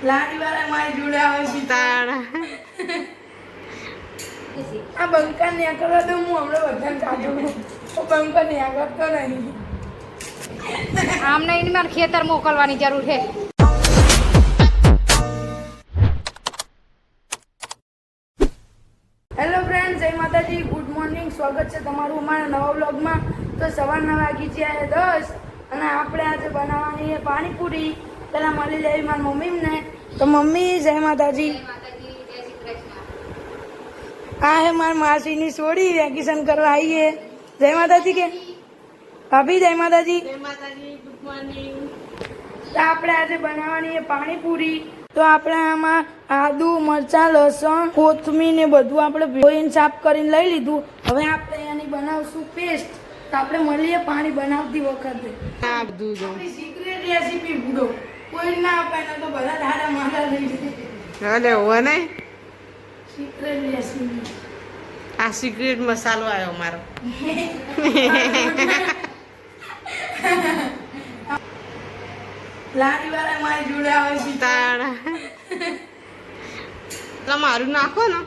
લાડી વાળા મારી જોડે આવે છે તારા આ બંકા ને કરવા દો હું હમણાં બધાને કાઢું બંકા ને કરતો નહીં આમ નહીં મારે ખેતર મોકલવાની જરૂર છે. હેલો ફ્રેન્ડ, જય માતાજી, ગુડ મોર્નિંગ. સ્વાગત છે તમારું અમારા નવા વ્લોગમાં. તો સવારના વાગી ગયા 10 અને આપણે આજે બનાવવાની છે પાણીપુરી. પહેલાં મળી લેવી મારી મમ્મીને. તો મમ્મી જય માતાજી. આ હે મારી માસીની છોડી વેકેશન કરવા આવી છે. જય માતાજી કે ભાભી જય માતાજી. Good morning. તો આપણે આજે બનાવવાની છે પાણીપુરી. તો આપણે આમાં આદુ, મરચાં, લસણ, કોથમીર ને બધું આપણે ધોઈને સાફ કરીને લઈ લીધું. હવે આપણે એની બનાવશું પેસ્ટ. તો આપણે મળીએ પાણી બનાવતી વખતે. આ બધું જો સિક્રેટ રેસીપી ભૂડો કોઈ ના અપાય તો બધા ધારા મારા થઈ જાય. અરે હો ને સિક્રેટ રેસીપી. આ સિક્રેટ મસાલો આવ્યો મારો. લાડી વાળા મારી જોડે આવે છે તારા તમારું નાખો ને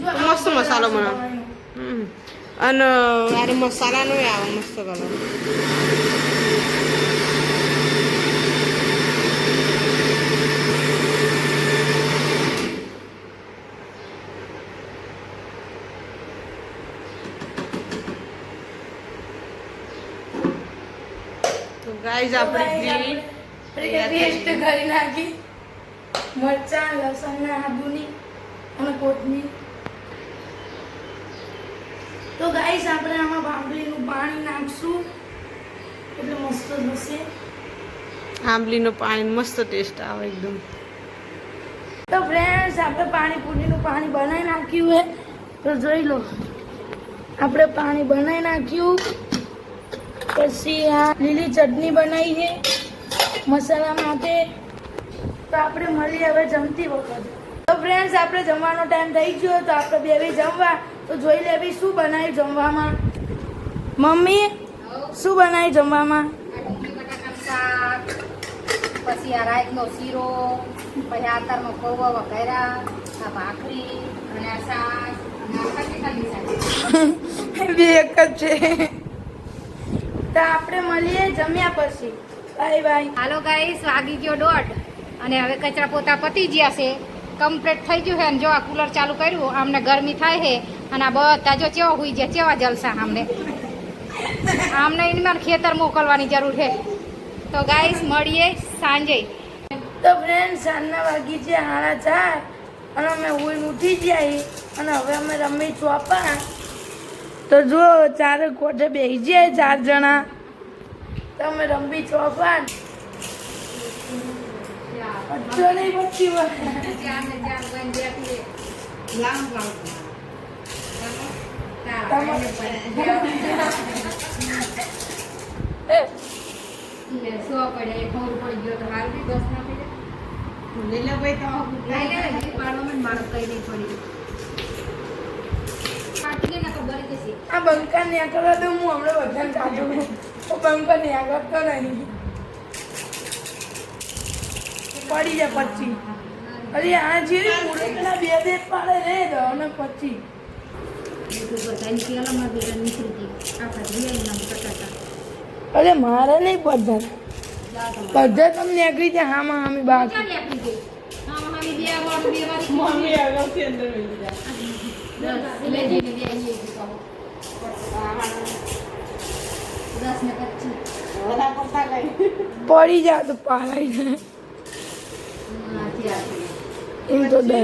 તો મસ્ત મસાલો બનાવો. અને આરે મસાલા નો આવે મસ્ત કલર. તો ગાઈસ આપણી પેસ્ટ કરી નાખી મરચાં, લસણ ને આદુની અને કોથમીર. તો ગાઈસ આપણે આમાં બાંબલીનું પાણી નાખશું એટલે મસ્ત થશે. આંબલીનું પાણી મસ્ત ટેસ્ટ આવે એકદમ. તો ફ્રેન્ડ્સ આપણે પાણીપુરીનું પાણી બનાવી નાખ્યું છે. તો જોઈ લો આપણે પાણી બનાવી નાખ્યું. પછી આ લીલી ચટણી બનાવી છે મસાલા માટે. તો આપણે મળીએ હવે જમતી વખતે. તો ફ્રેન્ડ્સ આપણે જમવાનો ટાઈમ થઈ ગયો. તો આપણે બે જમવા. તો જોઈ લેવી શું બનાવ્યું જમવામાં. મમ્મી શું બનાવ્યું જમવામાં? શાક, પછી આ રાઈતનો શીરો, પછી આતરનો પૌવા વઘાર્યા, આ ભાખરી અને આ શાક અને આ ખાટી શાક. બે એક જ છે. તો આપણે મળીએ જમ્યા પછી. Bye bye. હાલો ગાઈસ, વાગી ગયો 1:30 અને હવે કચરા પોતા પતી ગયા છે. કમ્પ્લીટ થઈ ગયું છે. અને જો આ કુલર ચાલુ કર્યું આમને ગરમી થાય છે. અને આ બધા જો ચેવા હોઈ જાય ચેવા જલસા આમને મારે ખેતર મોકલવાની જરૂર છે. તો ગાઈસ મળીએ સાંજે. તો ફ્રેન્ડ સાંજના વાગી છે 4:30 અને અમે ઉઠી ગયા અને હવે અમે રમી ચોપા. તો જો ચારે કોઠે બેસી જાય 4 જણા. તો અમે રમી ચોપા. અચ્છો નહીં બચી આ બંકા ને કરવા દો હું હમણાં બધાને કાઢું બંકા ને કરતો નહીં પડી જાય પછી. અરે આ જે પૂરે પેલા બે પાડે રે અને પછી અરે મારે નહીં બધા તમને નીકળી જાય. હામાં હામી બાકી મમ્મી આગળથી અંદર પડી જાય તો પાલાઈ જાય એમ તો દે.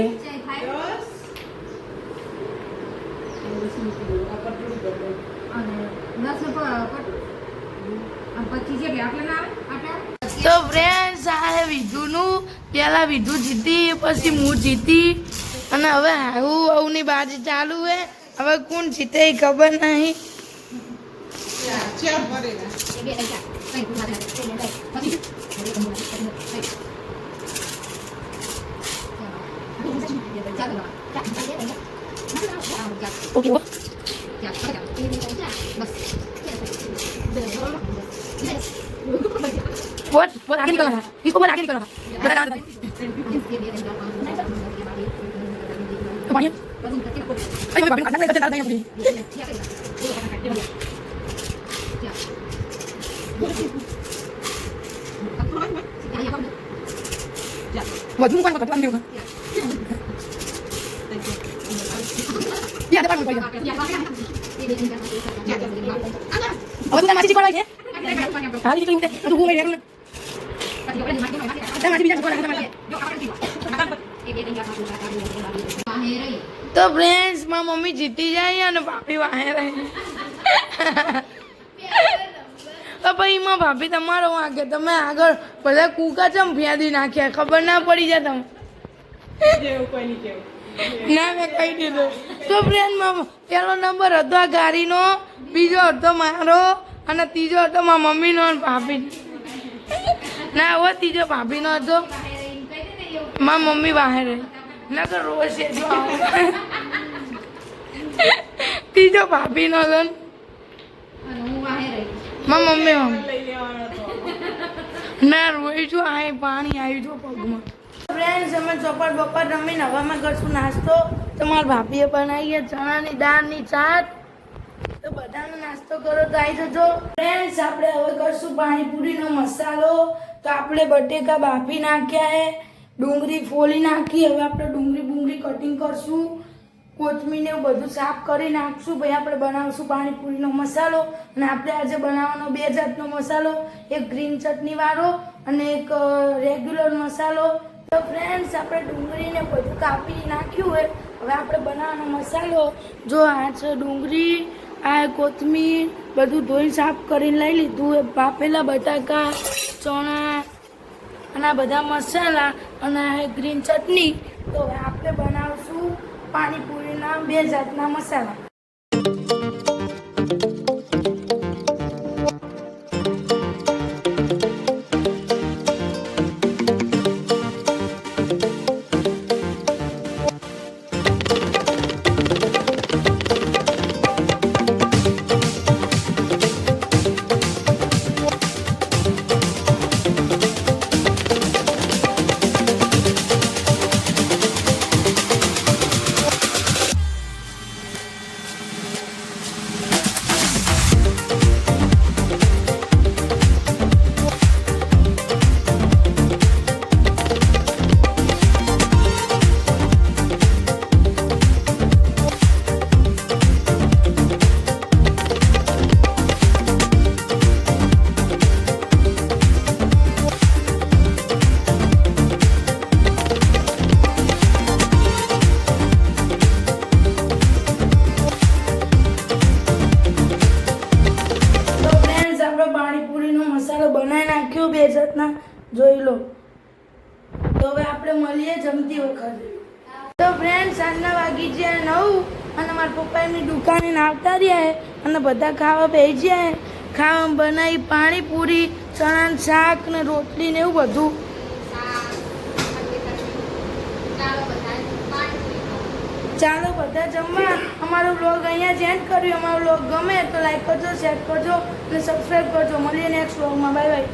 તો ફ્રેન્ડ્સ આ વિધુનું પેલા વિધુ જીતી પછી હું જીતી અને હવે આવું બાજી ચાલુ હે. હવે કોણ જીતે એ ખબર નહીં. ओके वो आगे निकल रहा है, इसको वो आगे निकल रहा है. વધુ મૂકવાનું ઘટવાનું નહીં યાદ પાડવું પડે હવે તું માસી શીખવાડવા છે હા દીકરી ઉઠે તું હું મેં તો ફ્રેન્ડ્સ માં મમ્મી જીતી જાય અને ભાભી વાહે રહે તો પછી માં ભાભી તમારો વાગે તમે આગળ બધા કૂકા ચમ ફેદી નાખ્યા ખબર ના પડી જાય તમે ના મેં કહી દીધું તો ફ્રેન્ડ પેલો નંબર હતો આ ગાડીનો, બીજો હતો મારો અને ત્રીજો હતો મારા મમ્મીનો અને ભાભીનો. ના હવે ત્રીજો ભાભીનો હતો, મારા મમ્મી બહાર રહી નકર રોજ છે જો ત્રીજો ભાભીનો હતો મારા મમ્મી ના રોઈ છું આ પાણી આવ્યું છું પગમાં. ફ્રેન્ડ્સ અમે ચોપડ બપોર રમીને હવામાં કરશું નાસ્તો. તો મારા ભાભીએ બનાવી ચણાની દાળની ચાટ, તો બધાનો નાસ્તો કરો તો આવી જજો. ફ્રેન્ડ્સ આપણે હવે કરશું પાણીપુરીનો મસાલો. તો આપણે બટેકા બાફી નાખ્યા છે, ડુંગળી ફોલી નાખી, હવે આપણે ડુંગળી કટિંગ કરશું, કોથમીર ને એવું બધું સાફ કરી નાખશું. પછી આપણે બનાવશું પાણીપુરીનો મસાલો. અને આપણે આજે બનાવવાનો 2 જાતનો મસાલો, એક ગ્રીન ચટણી વાળો અને એક રેગ્યુલર મસાલો. તો ફ્રેન્ડ્સ આપણે ડુંગળીને બધું કાપી નાખ્યું હોય, હવે આપણે બનાવવાનો મસાલો. જો આ છે ડુંગળી, આ કોથમીર બધું ધોઈ સાફ કરીને લઈ લીધું. એ બાફેલા બટાકા, ચણા અને આ બધા મસાલા અને આ ગ્રીન ચટણી. તો હવે આપણે બનાવશું પાણીપુરીના 2 જાતના મસાલા. પાણીપુરીનો મસાલો બનાવી નાખ્યો 2 જાતના, જોઈ લો. તો હવે આપણે મળીએ જમતી વખતે. તો ફ્રેન્ડ સાંજના વાગી છે 9 અને મારા પપ્પાની દુકાને આવતા રહ્યા અને બધા ખાવા બેસી ગયા. ખાવા બનાવી પાણીપુરી, ચણાનું શાક ને રોટલી ને એવું બધું. ચાલો બધા જમવા. અમારો વ્લોગ અહીંયા જ એન્ડ કર્યો. અમારો વ્લોગ ગમે તો લાઈક કરજો, શેર કરજો અને સબસ્ક્રાઈબ કરજો. મળીએ નેક્સ્ટ વ્લોગમાં. Bye bye.